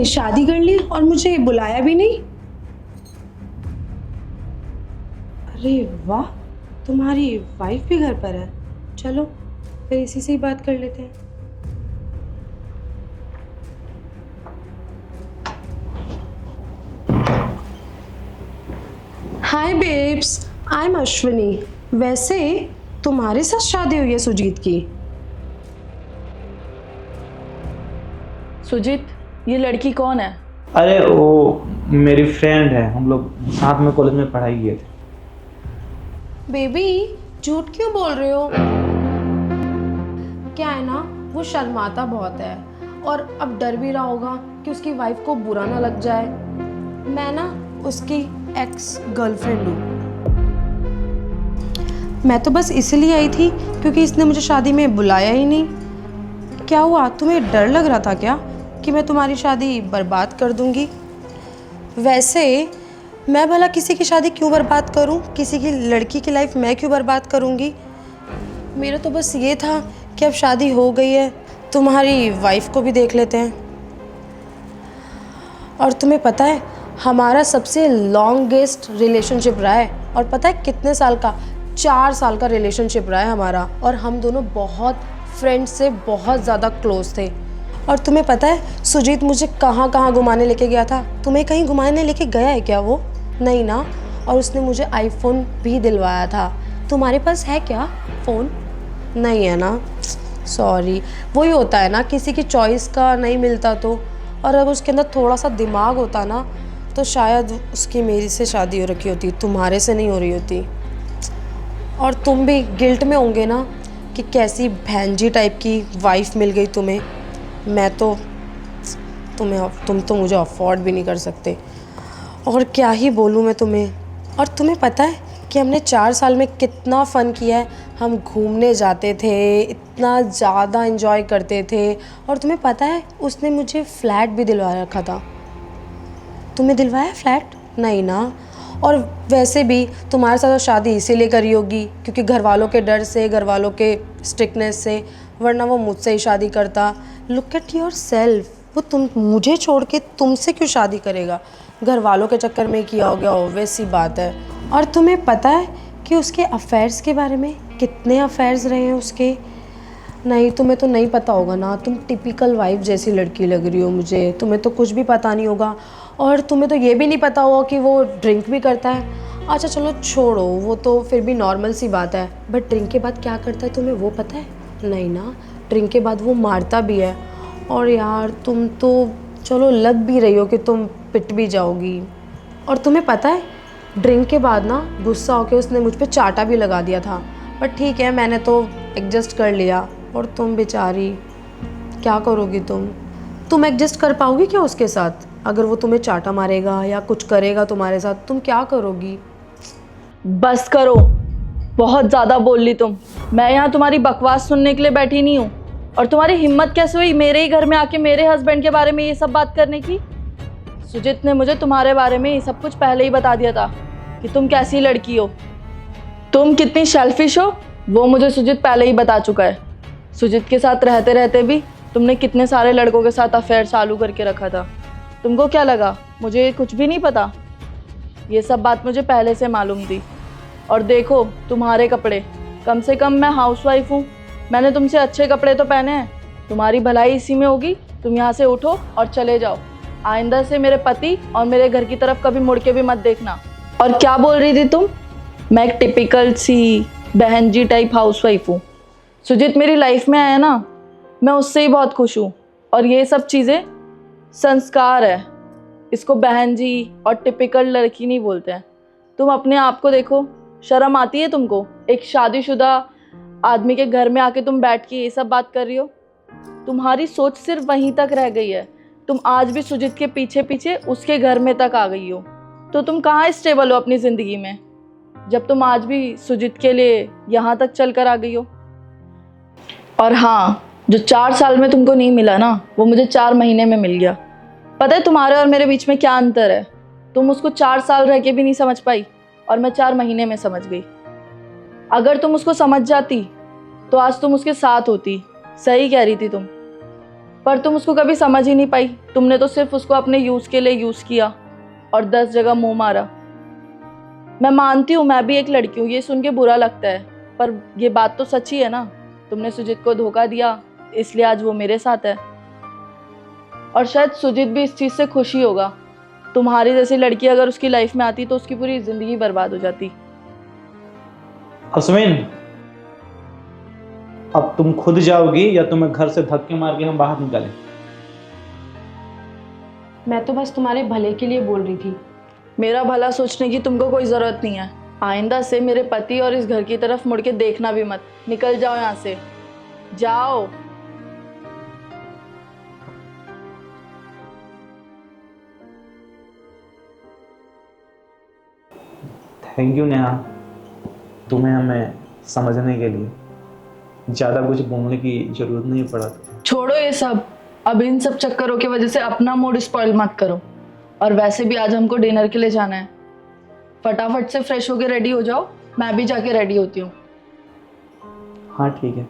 तुमने शादी कर ली और मुझे बुलाया भी नहीं। अरे वाह, तुम्हारी वाइफ भी घर पर है। चलो फिर इसी से ही बात कर लेते हैं। हाय बेब्स, आई एम अश्विनी। वैसे तुम्हारे साथ शादी हुई है सुजीत की? सुजीत, ये लड़की कौन है? अरे वो मेरी फ्रेंड है, हम लोग साथ में कॉलेज में पढ़ाई किए थे। बेबी झूठ क्यों बोल रहे हो? क्या है ना, वो शर्माता बहुत है और अब डर भी रहा होगा कि उसकी वाइफ को बुरा ना लग जाए। मैं ना उसकी एक्स गर्लफ्रेंड हूँ। मैं तो बस इसलिए आई थी क्योंकि इसने मुझे शादी में बुलाया ही नहीं। क्या हुआ, तुम्हें डर लग रहा था क्या कि मैं तुम्हारी शादी बर्बाद कर दूंगी? वैसे मैं भला किसी की शादी क्यों बर्बाद करूं? किसी की लड़की की लाइफ मैं क्यों बर्बाद करूंगी? मेरा तो बस ये था कि अब शादी हो गई है, तुम्हारी वाइफ को भी देख लेते हैं। और तुम्हें पता है हमारा सबसे लॉन्गेस्ट रिलेशनशिप रहा है, और पता है कितने साल का? 4 साल का रिलेशनशिप रहा है हमारा, और हम दोनों बहुत फ्रेंड्स से बहुत ज़्यादा क्लोज थे। और तुम्हें पता है सुजीत मुझे कहाँ कहाँ घुमाने लेके गया था? तुम्हें कहीं घुमाने लेके गया है क्या वो? नहीं ना। और उसने मुझे आईफोन भी दिलवाया था। तुम्हारे पास है क्या फ़ोन? नहीं है ना, सॉरी। वही होता है ना, किसी की चॉइस का नहीं मिलता तो। और अगर उसके अंदर थोड़ा सा दिमाग होता ना तो शायद उसकी मेरी से शादी हो रखी होती, तुम्हारे से नहीं हो रही होती। और तुम भी गिल्ट में होंगे ना कि कैसी भैंजी टाइप की वाइफ मिल गई तुम्हें। मैं तो तुम तो मुझे अफोर्ड भी नहीं कर सकते, और क्या ही बोलूँ मैं तुम्हें। और तुम्हें पता है कि हमने 4 साल में कितना फ़न किया है। हम घूमने जाते थे, इतना ज़्यादा एंजॉय करते थे। और तुम्हें पता है उसने मुझे फ्लैट भी दिलवा रखा था। तुम्हें दिलवाया फ्लैट? नहीं ना। और वैसे भी तुम्हारे साथ शादी इसीलिए करी होगी क्योंकि घर वालों के डर से, घर वालों के स्ट्रिक्टनेस से, वरना वो मुझसे ही शादी करता। लुक एट योर सेल्फ, वो तुम मुझे छोड़ के तुमसे क्यों शादी करेगा? घर वालों के चक्कर में किया हो गया, ऑब्वियस सी बात है। और तुम्हें पता है कि उसके अफेयर्स के बारे में? कितने अफेयर्स रहे हैं उसके? नहीं, तुम्हें तो नहीं पता होगा ना। तुम टिपिकल वाइफ जैसी लड़की लग रही हो मुझे, तुम्हें तो कुछ भी पता नहीं होगा। और तुम्हें तो ये भी नहीं पता होगा कि वो ड्रिंक भी करता है। अच्छा चलो छोड़ो, वो तो फिर भी नॉर्मल सी बात है। बट ड्रिंक के बाद क्या करता है तुम्हें वो पता है? नहीं ना। ड्रिंक के बाद वो मारता भी है। और यार तुम तो चलो लग भी रही हो कि तुम पिट भी जाओगी। और तुम्हें पता है ड्रिंक के बाद ना गुस्सा होकर उसने मुझ पर चाटा भी लगा दिया था। बट ठीक है, मैंने तो एडजस्ट कर लिया। और तुम बेचारी क्या करोगी? तुम एडजस्ट कर पाओगी क्या उसके साथ? अगर वो तुम्हें चाटा मारेगा या कुछ करेगा तुम्हारे साथ, तुम क्या करोगी? बस करो, बहुत ज़्यादा बोल ली तुम। मैं यहाँ तुम्हारी बकवास सुनने के लिए बैठी नहीं हूँ। और तुम्हारी हिम्मत कैसे हुई मेरे ही घर में आके मेरे हस्बैंड के बारे में ये सब बात करने की? सुजीत ने मुझे तुम्हारे बारे में ये सब कुछ पहले ही बता दिया था कि तुम कैसी लड़की हो, तुम कितनी सेल्फिश हो, वो मुझे सुजीत पहले ही बता चुका है। सुजीत के साथ रहते रहते भी तुमने कितने सारे लड़कों के साथ अफेयर चालू करके रखा था। तुमको क्या लगा मुझे कुछ भी नहीं पता? ये सब बात मुझे पहले से मालूम थी। और देखो तुम्हारे कपड़े, कम से कम मैं हाउसवाइफ हूँ, मैंने तुमसे अच्छे कपड़े तो पहने हैं। तुम्हारी भलाई इसी में होगी। तुम यहाँ से उठो और चले जाओ। आइंदा से मेरे पति और मेरे घर की तरफ कभी मुड़ के भी मत देखना। और क्या बोल रही थी तुम? मैं एक टिपिकल सी बहन जी टाइप हाउसवाइफ हूँ। सुजीत मेरी लाइफ में आया ना, मैं उससे ही बहुत खुश हूँ। और ये सब चीज़ें संस्कार है, इसको बहन जी और टिपिकल लड़की नहीं बोलते हैं। तुम अपने आप को देखो, शर्म आती है तुमको? एक शादीशुदा आदमी के घर में आके तुम बैठ के ये सब बात कर रही हो। तुम्हारी सोच सिर्फ वहीं तक रह गई है। तुम आज भी सुजीत के पीछे पीछे उसके घर में तक आ गई हो। तो तुम कहाँ स्टेबल हो अपनी ज़िंदगी में जब तुम आज भी सुजीत के लिए यहाँ तक चल कर आ गई हो? और हाँ, जो 4 साल में तुमको नहीं मिला ना, वो मुझे 4 महीने में मिल गया। पता है तुम्हारे और मेरे बीच में क्या अंतर है? तुम उसको 4 साल रह के भी नहीं समझ पाई और मैं 4 महीने में समझ गई। अगर तुम उसको समझ जाती तो आज तुम उसके साथ होती। सही कह रही थी तुम। पर तुम उसको कभी समझ ही नहीं पाई। तुमने तो सिर्फ उसको अपने यूज़ के लिए यूज़ किया और 10 जगह मुंह मारा। मैं मानती हूँ मैं भी एक लड़की हूँ, ये सुन के बुरा लगता है, पर ये बात तो सच्ची है ना। तुमने सुजीत को धोखा दिया, इसलिए आज वो मेरे साथ है। और शायद सुजीत भी इस चीज़ से खुश ही होगा। तुम्हारी जैसी लड़की अगर उसकी लाइफ में आती तो उसकी पूरी ज़िंदगी बर्बाद हो जाती। अश्विन, अब तुम खुद जाओगी या तुम्हें घर से धक्के मार के हम बाहर निकालें? मैं तो बस तुम्हारे भले के लिए बोल रही थी। मेरा भला सोचने की तुमको कोई ज़रूरत नहीं है। आइंदा से मेरे पति और इस घर की तरफ मुड़ के देखना भी मत। निकल जाओ यहाँ से, जाओ। थैंक यू नेहा, तुम्हें हमें समझने के लिए। ज़्यादा कुछ बोलने की ज़रूरत नहीं पड़ा। छोड़ो ये सब, अब इन सब चक्करों की वजह से अपना मूड स्पॉइल मत करो। और वैसे भी आज हमको डिनर के लिए जाना है। फटाफट से फ्रेश होके रेडी हो जाओ, मैं भी जाके रेडी होती हूँ। हाँ ठीक है।